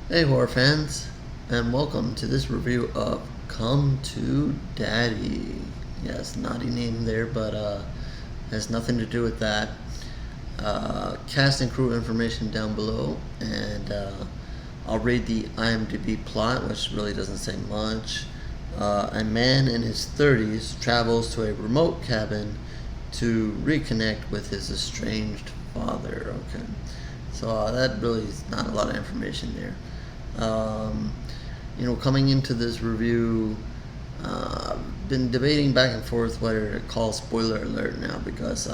Hey horror fans, and welcome to this review of Come to Daddy. Yes, naughty name there, but has nothing to do with that. Cast and crew information down below, and I'll read the IMDb plot, which really doesn't say much. A man in his 30s travels to a remote cabin to reconnect with his estranged father. Okay, so that really is not a lot of information there. Um, Coming into this review, been debating back and forth whether to call spoiler alert now because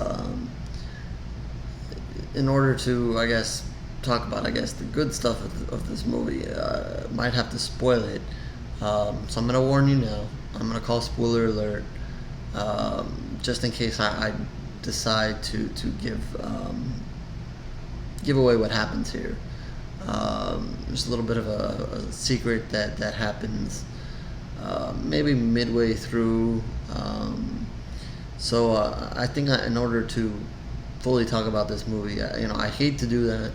in order to, I guess, talk about, the good stuff of this movie, might have to spoil it. So I'm gonna warn you now. I'm gonna call spoiler alert, just in case I decide to give away what happens here. There's a little bit of a secret that happens maybe midway through. So I think in order to fully talk about this movie, I hate to do that,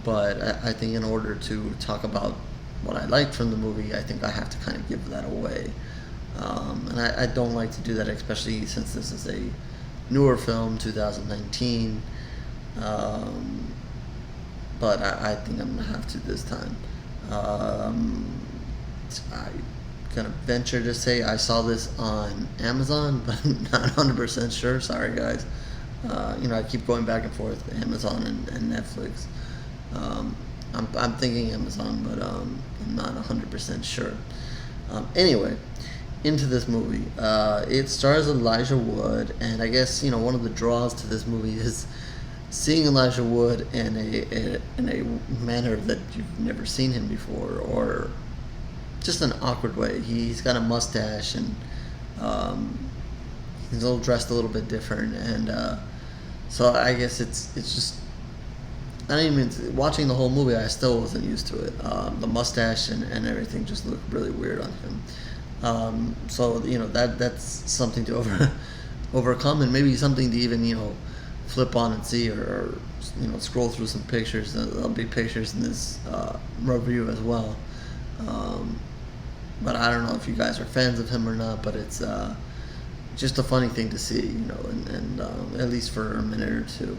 but I think in order to talk about what I liked from the movie, I think I have to kind of give that away. And I don't like to do that, especially since this is a newer film, 2019. But I think I'm gonna have to this time. I gonna venture to say I saw this on Amazon, but I'm not 100% sure. Sorry, guys. I keep going back and forth, Amazon and Netflix. I'm thinking Amazon, but I'm not 100% sure. Anyway, into this movie. It stars Elijah Wood, and I guess one of the draws to this movie is seeing Elijah Wood in a manner that you've never seen him before, or just an awkward way. He's got a mustache, and he's dressed a little bit different, and so I guess it's just, I don't even, watching the whole movie, I still wasn't used to it. The mustache and everything just looked really weird on him. So that's something to overcome, and maybe something to even flip on and see, or scroll through some pictures. There'll be pictures in this review as well. But I don't know if you guys are fans of him or not, but it's just a funny thing to see, and at least for a minute or two.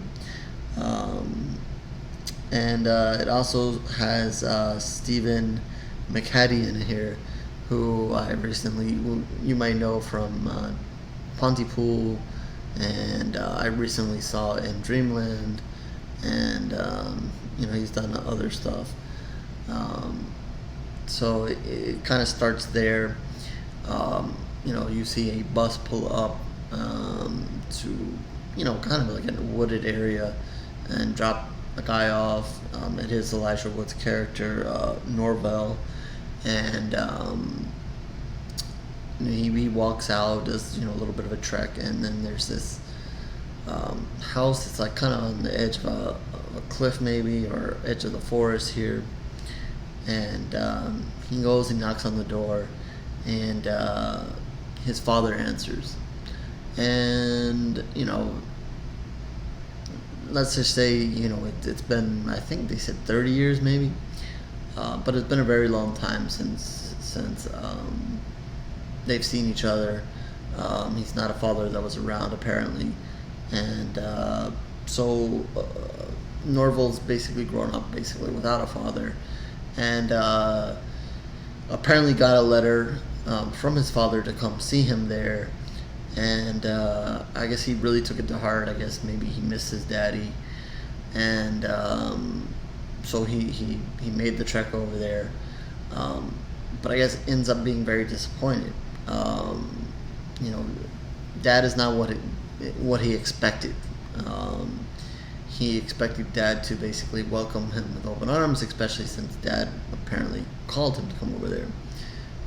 And it also has Stephen McHattie in here, who you might know from Pontypool, and I recently saw in Dreamland, and he's done other stuff. So it kind of starts there. You see a bus pull up to kind of like in a wooded area, and drop a guy off. It is Elijah Wood's character, Norvell, and he walks out, does a little bit of a trek, and then there's this house that's like kind of on the edge of a cliff, maybe, or edge of the forest here. And he goes and knocks on the door, and his father answers. And let's just say it's been, I think they said 30 years maybe, but it's been a very long time since they've seen each other. He's not a father that was around, apparently, and so Norval's basically grown up without a father, and apparently got a letter from his father to come see him there, and I guess he really took it to heart. I guess maybe he missed his daddy, and so he made the trek over there, but I guess ends up being very disappointed. Dad is not what he expected. He expected Dad to basically welcome him with open arms, especially since Dad apparently called him to come over there,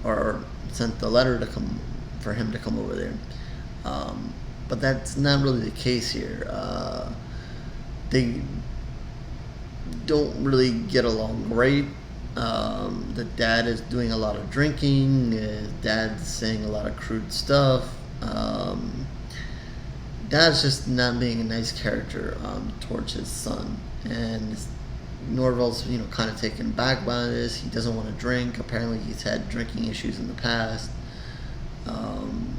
or sent the letter for him to come over there. But that's not really the case here. They don't really get along great. The dad is doing a lot of drinking. His dad's saying a lot of crude stuff. Dad's just not being a nice character towards his son, and Norville's, kind of taken back by this. He doesn't want to drink. Apparently, he's had drinking issues in the past. Um,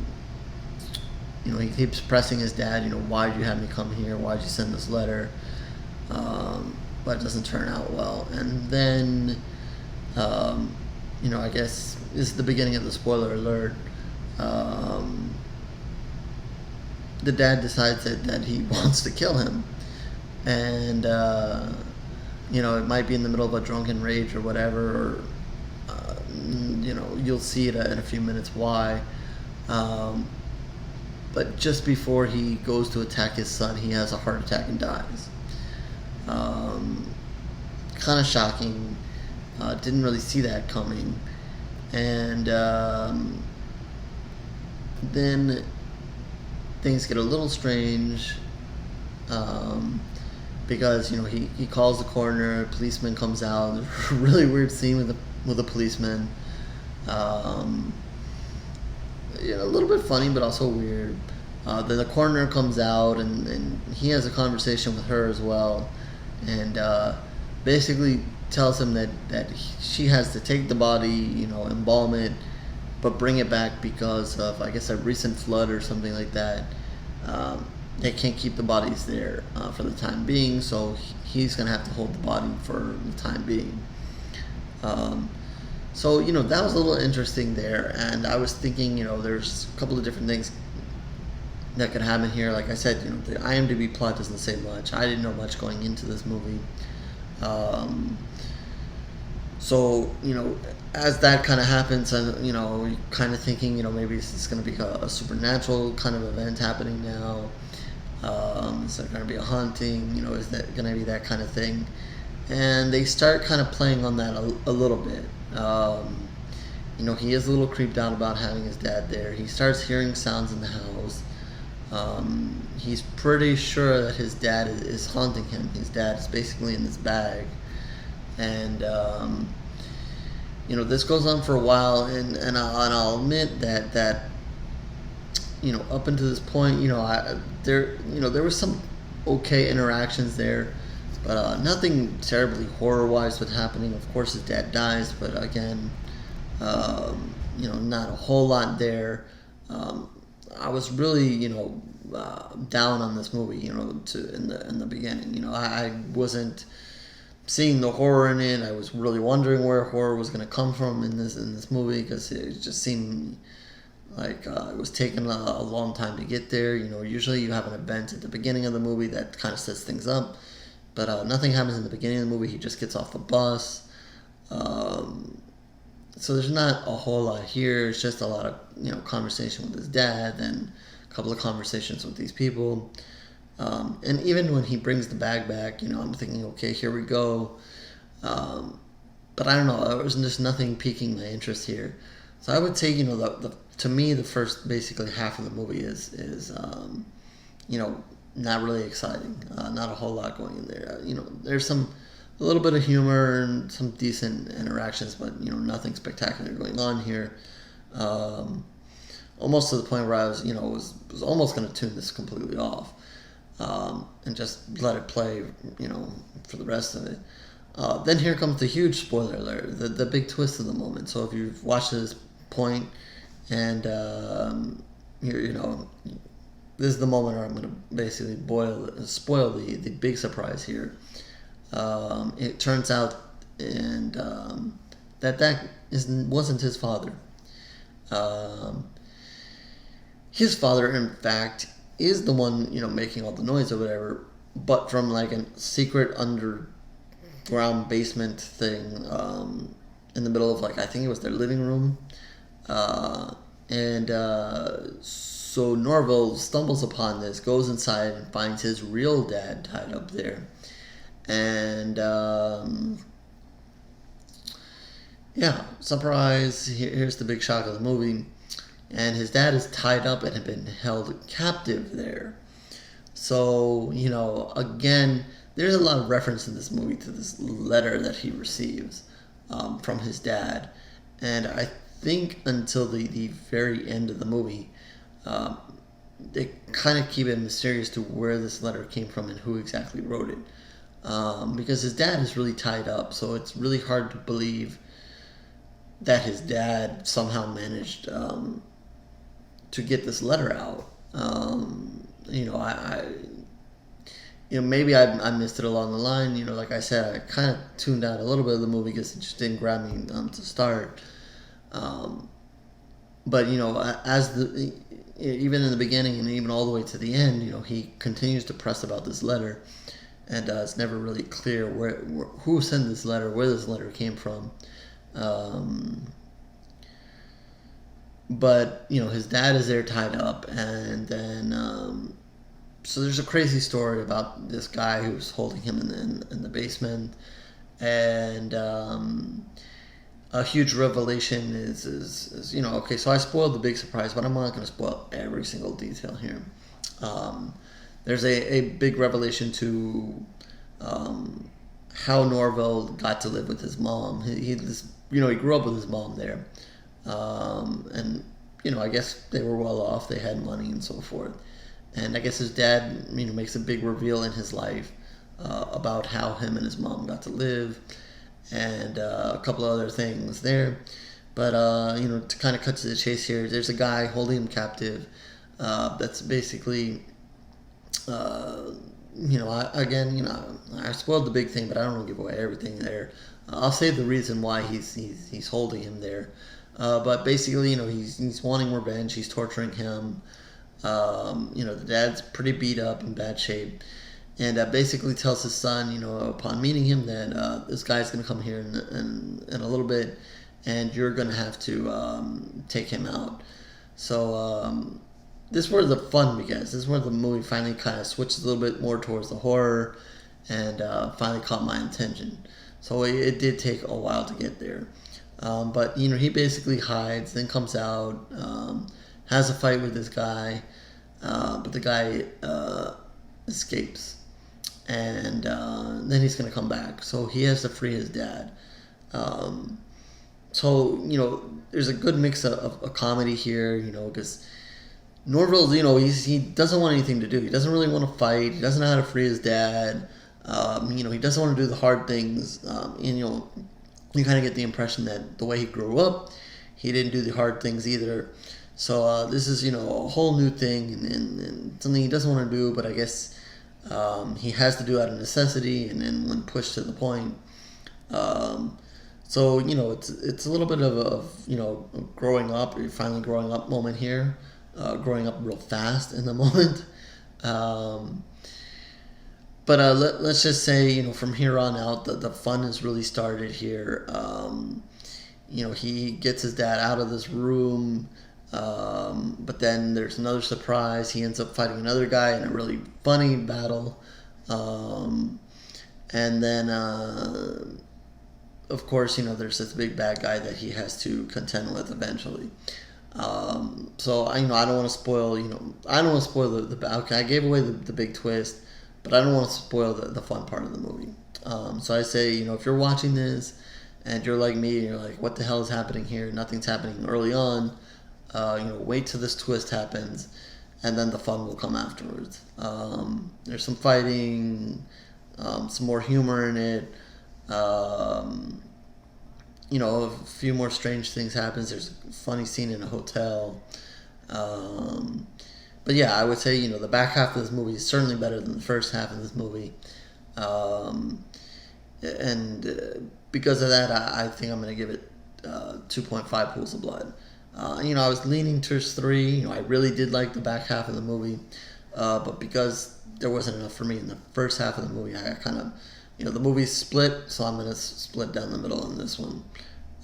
he keeps pressing his dad. Why'd you have me come here? Why'd you send this letter? But it doesn't turn out well. And then, I guess this is the beginning of the spoiler alert. The dad decides that he wants to kill him. And, it might be in the middle of a drunken rage or whatever, or, you'll see it in a few minutes why. But just before he goes to attack his son, he has a heart attack and dies. Kind of shocking. Didn't really see that coming. And then things get a little strange. Because he calls the coroner, a policeman comes out. There's a really weird scene with a policeman. A little bit funny, but also weird. Then the coroner comes out, and he has a conversation with her as well, and basically tells him that she has to take the body, embalm it, but bring it back because of, I guess, a recent flood or something like that. They can't keep the bodies there for the time being, so he's going to have to hold the body for the time being. So, that was a little interesting there, and I was thinking, there's a couple of different things that could happen here. Like I said, the IMDb plot doesn't say much. I didn't know much going into this movie. So, as that kind of happens, and, you're kind of thinking, maybe this is going to be a supernatural kind of event happening now. Is there going to be a haunting? Is that going to be that kind of thing? And they start kind of playing on that a little bit. He is a little creeped out about having his dad there. He starts hearing sounds in the house. He's pretty sure that his dad is haunting him. His dad is basically in this bag. And, this goes on for a while. And I'll admit that up until this point, there was some okay interactions there. But nothing terribly horror-wise was happening. Of course, his dad dies, but again, not a whole lot there. I was really, down on this movie, in the beginning. I wasn't seeing the horror in it. I was really wondering where horror was going to come from in this movie, because it just seemed like it was taking a long time to get there. Usually you have an event at the beginning of the movie that kind of sets things up. But nothing happens in the beginning of the movie. He just gets off the bus. So there's not a whole lot here. It's just a lot of, conversation with his dad and a couple of conversations with these people. And even when he brings the bag back, I'm thinking, okay, here we go. But I don't know. There was just nothing piquing my interest here. So I would say, to me, the first basically half of the movie is not really exciting. Not a whole lot going in there. There's a little bit of humor and some decent interactions, but nothing spectacular going on here. Almost to the point where I was, was almost going to tune this completely off, and just let it play, for the rest of it. Then here comes the huge spoiler alert, the big twist of the moment. So if you've watched to this point, and this is the moment where I'm going to basically spoil the big surprise here. It turns out that wasn't his father. His father, in fact, is the one, making all the noise or whatever, but from like a secret underground basement thing in the middle of, like, I think it was their living room. So Norville stumbles upon this, goes inside, and finds his real dad tied up there. And, surprise, here's the big shock of the movie. And his dad is tied up and had been held captive there. So, again, there's a lot of reference in this movie to this letter that he receives from his dad. And I think until the very end of the movie, they kind of keep it mysterious to where this letter came from and who exactly wrote it. because his dad is really tied up. So it's really hard to believe that his dad somehow managed to get this letter out. Maybe I missed it along the line. Like I said, I kind of tuned out a little bit of the movie because it just didn't grab me to start. But even in the beginning and even all the way to the end, he continues to press about this letter, and it's never really clear who sent this letter, where this letter came from. But his dad is there tied up, and then so there's a crazy story about this guy who's holding him in the basement, and a huge revelation is okay. So I spoiled the big surprise, but I'm not going to spoil every single detail here. There's a big revelation to how Norville got to live with his mom. He grew up with his mom there, and I guess they were well off. They had money and so forth. And I guess his dad, makes a big reveal in his life about how him and his mom got to live, and a couple of other things there. But to kind of cut to the chase here, there's a guy holding him captive. That's basically, I spoiled the big thing, but I don't want to give away everything there. I'll say the reason why he's holding him there. But basically, he's wanting revenge. He's torturing him. The dad's pretty beat up, in bad shape, and basically tells his son, upon meeting him, that this guy's going to come here in a little bit, and you're going to have to take him out. So this is where the fun begins. This is where the movie finally kind of switches a little bit more towards the horror, and finally caught my attention. So it did take a while to get there. But he basically hides, then comes out, has a fight with this guy, but the guy escapes, and then he's going to come back. So he has to free his dad. There's a good mix of a comedy here, because Norville, he doesn't want anything to do. He doesn't really want to fight. He doesn't know how to free his dad. He doesn't want to do the hard things. You kind of get the impression that the way he grew up, he didn't do the hard things either. So this is, a whole new thing and something he doesn't want to do, but I guess he has to do out of necessity and then when pushed to the point. It's a little bit of a growing up, or finally growing up moment here, growing up real fast in the moment. But let's just say, from here on out, the fun has really started here. He gets his dad out of this room, but then there's another surprise. He ends up fighting another guy in a really funny battle. And then, of course, there's this big bad guy that he has to contend with eventually. So I don't want to spoil, I don't want to spoil the okay, I gave away the big twist, but I don't want to spoil the fun part of the movie. So I say, if you're watching this and you're like me and you're like, what the hell is happening here? Nothing's happening early on. Wait till this twist happens, and then the fun will come afterwards. There's some fighting, some more humor in it. A few more strange things happens. There's a funny scene in a hotel. But yeah, I would say, the back half of this movie is certainly better than the first half of this movie. And because of that, I think I'm going to give it 2.5 pools of blood. I was leaning towards 3. I really did like the back half of the movie. But because there wasn't enough for me in the first half of the movie, I kind of, the movie's split, so I'm going to split down the middle on this one.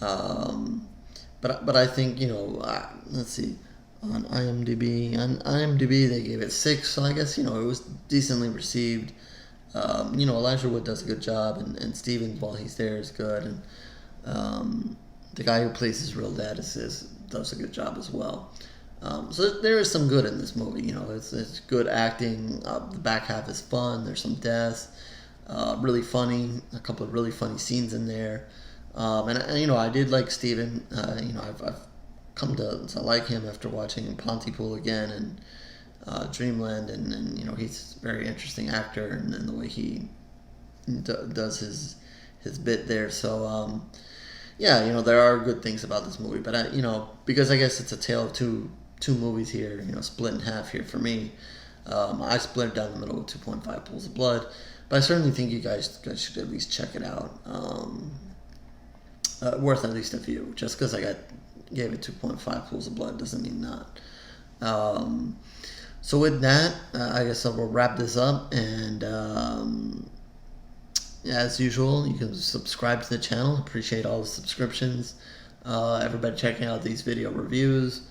But I think, let's see. On IMDb they gave it 6, so I guess, it was decently received. Elijah Wood does a good job, and Steven, while he's there, is good, and the guy who plays his real dad does a good job as well. So there is some good in this movie. It's good acting. The back half is fun. There's some deaths, really funny, a couple of really funny scenes in there, and I did like Steven. I've come to like him after watching Pontypool again and Dreamland, and he's a very interesting actor, and the way he does his bit there. So yeah, there are good things about this movie, but because I guess it's a tale of two movies here, split in half here for me. I split it down the middle with 2.5 pools of blood, but I certainly think you guys should at least check it out. Worth at least a view. Just because I gave it 2.5 pools of blood doesn't mean not. So with that, I guess I will wrap this up, and as usual, you can subscribe to the channel. Appreciate all the subscriptions. Everybody checking out these video reviews.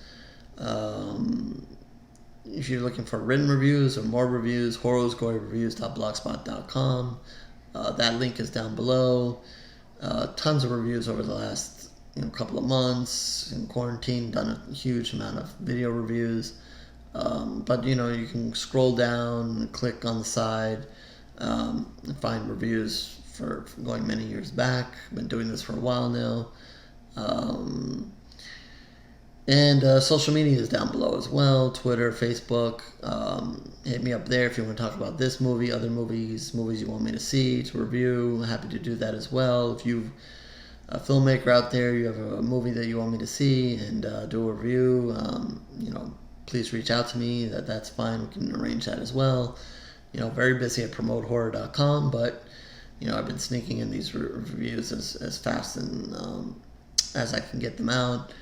If you're looking for written reviews or more reviews, horrorgory.blogspot.com. That link is down below. Tons of reviews over the last couple of months in quarantine. Done a huge amount of video reviews. But you can scroll down and click on the side and find reviews for going many years back. Been doing this for a while now. And social media is down below as well. Twitter, Facebook. Hit me up there if you want to talk about this movie, other movies you want me to see, to review. Happy to do that as well. If you're a filmmaker out there, you have a movie that you want me to see and do a review, please reach out to me. That's fine. We can arrange that as well. Very busy at promotehorror.com, but I've been sneaking in these reviews as fast and as I can get them out.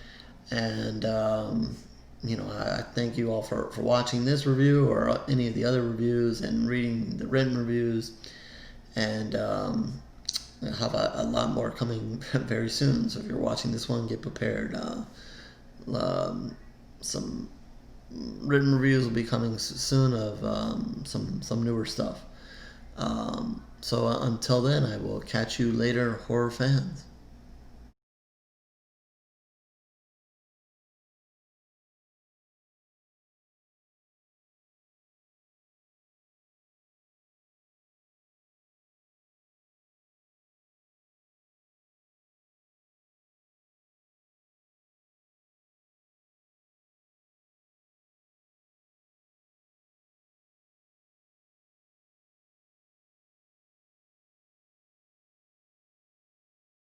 And I thank you all for watching this review or any of the other reviews and reading the written reviews. And I have a lot more coming very soon. So if you're watching this one, get prepared. Some written reviews will be coming soon of some newer stuff. So until then, I will catch you later, horror fans.